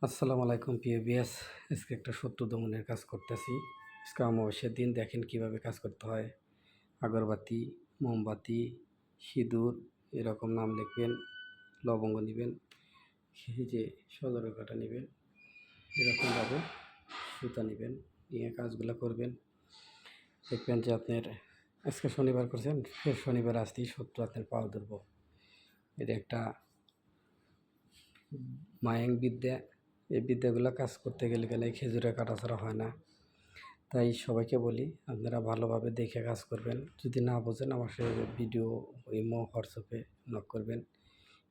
আসসালামু আলাইকুম প্রিয় বিয়াস। আজকে একটা শত্রু দমনের কাজ করতেছি। আজকে অমাবস্যার দিন, দেখেন কিভাবে কাজ করতে হয়। আগরবাতি, মোমবাতি, সিঁদুর এরকম নাম লিখবেন, লবঙ্গ নেবেন, এই যে সজোরে কাটা নেবেন, এরকমভাবে সুতা নেবেন, নিয়ে কাজগুলো করবেন। দেখবেন যে আপনার আজকে শনিবার করছেন, ফের শনিবার আসতেই শত্রু আপনার পাও ধরব। এটা একটা মায়াং বিদ্যা। এই বিদ্যাগুলো কাজ করতে গেলে খেজুরে কাটা ছাড়া হয় না। তাই সবাইকে বলি, আপনারা ভালোভাবে দেখে কাজ করবেন। যদি না বোঝেন আমার সাথে ভিডিও, ইমো, হোয়াটসঅ্যাপে নক করবেন।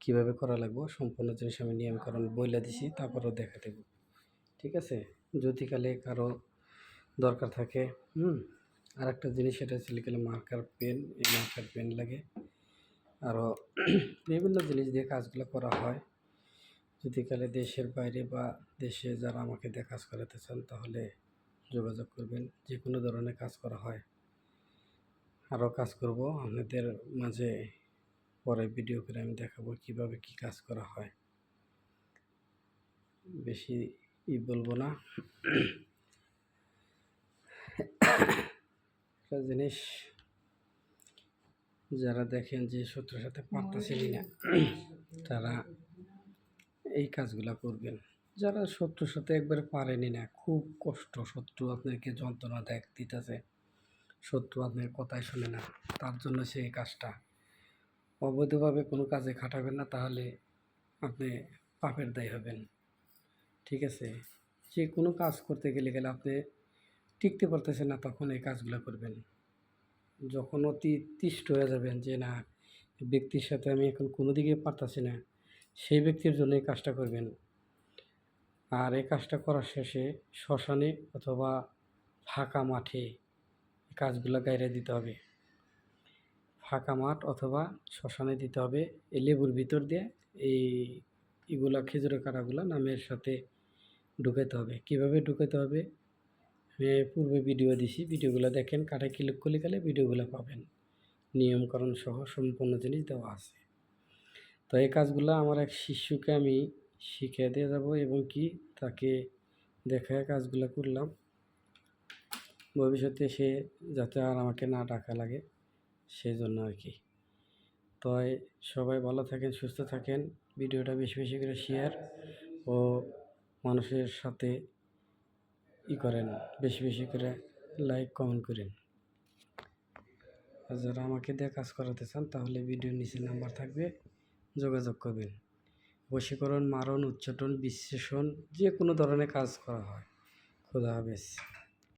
কীভাবে করা লাগবে সম্পূর্ণ জিনিস আমি নিয়মকানুন বইলে দিছি, তারপরেও দেখা দেব। ঠিক আছে? যদি কালে কারো দরকার থাকে, আর একটা জিনিস, সেটা হচ্ছে গেলে মার্কার পেন। এই মার্কার পেন লাগে, আরও বিভিন্ন জিনিস দিয়ে কাজগুলো করা হয়। যদি কালে দেশের বাইরে বা দেশে যারা আমাকে দিয়ে কাজ করাতে চান, তাহলে যোগাযোগ করবেন। যে কোনো ধরনের কাজ করা হয়, আরও কাজ করব আপনাদের মাঝে। পরে ভিডিও করে আমি দেখাবো কিভাবে কি কাজ করা হয়। বেশি বলবো না। একটা জিনিস, যারা দেখেন যে শত্রুর সাথে পারতেছেনই না, তারা এই কাজগুলো করবেন। যারা শত্রুর সাথে একবারে পারেনি না, খুব কষ্ট, শত্রু আপনাকে যন্ত্রণা দিতেছে, শত্রু আপনার কথাই শোনে না, তার জন্য সেই কাজটা অবৈধভাবে কোনো কাজে খাটাবেন না, তাহলে আপনি পাপের দায়ী হবেন। ঠিক আছে? যে কোনো কাজ করতে গেলে আপনি টিকতে পারতেছেন না, তখন এই কাজগুলো করবেন। যখন অতি তিষ্ট হয়ে যাবেন যে না, ব্যক্তির সাথে আমি এখন কোনো দিকে পারতাছি না, সেই ব্যক্তির জন্য এই কাজটা করবেন। আর এই কাজটা করার শেষে শ্মশানে অথবা ফাঁকা মাঠে কাজগুলো গাইরে দিতে হবে। ফাঁকা মাঠ অথবা শ্মশানে দিতে হবে। এই লেবুর ভিতর দিয়ে এগুলা খেজুরের কাঁটাগুলো নামের সাথে ঢুকাতে হবে। কীভাবে ঢুকাতে হবে আমি পূর্বে ভিডিও দিছি, ভিডিওগুলো দেখেন। কাঁটায় ক্লিক করলে গেলে ভিডিওগুলো পাবেন, নিয়মকানুন সহ সম্পূর্ণ জিনিস দেওয়া আছে। তো এই কাজগুলো আমার এক শিষ্যকে আমি শিখিয়ে দিয়ে যাব, এবং কি তাকে দেখায় কাজগুলো করলাম। ভবিষ্যতে সে যাতে আর আমাকে না ডাকা লাগে, সেই জন্য আর কি। তো সবাই ভালো থাকেন, সুস্থ থাকেন। ভিডিওটা বেশি বেশি করে শেয়ার ও মানুষের সাথে করেন, বেশি বেশি করে লাইক কমেন্ট করেন। আর যারা আমাকে দিয়ে কাজ করাতে চান, তাহলে ভিডিওর নিচে নাম্বার থাকবে, যোগাযোগ করবেন। বশীকরণ, মারণ, উচ্চাটন, বিশ্লেষণ, যে কোনো ধরনের কাজ করা হয়। খোদা হাফেজ।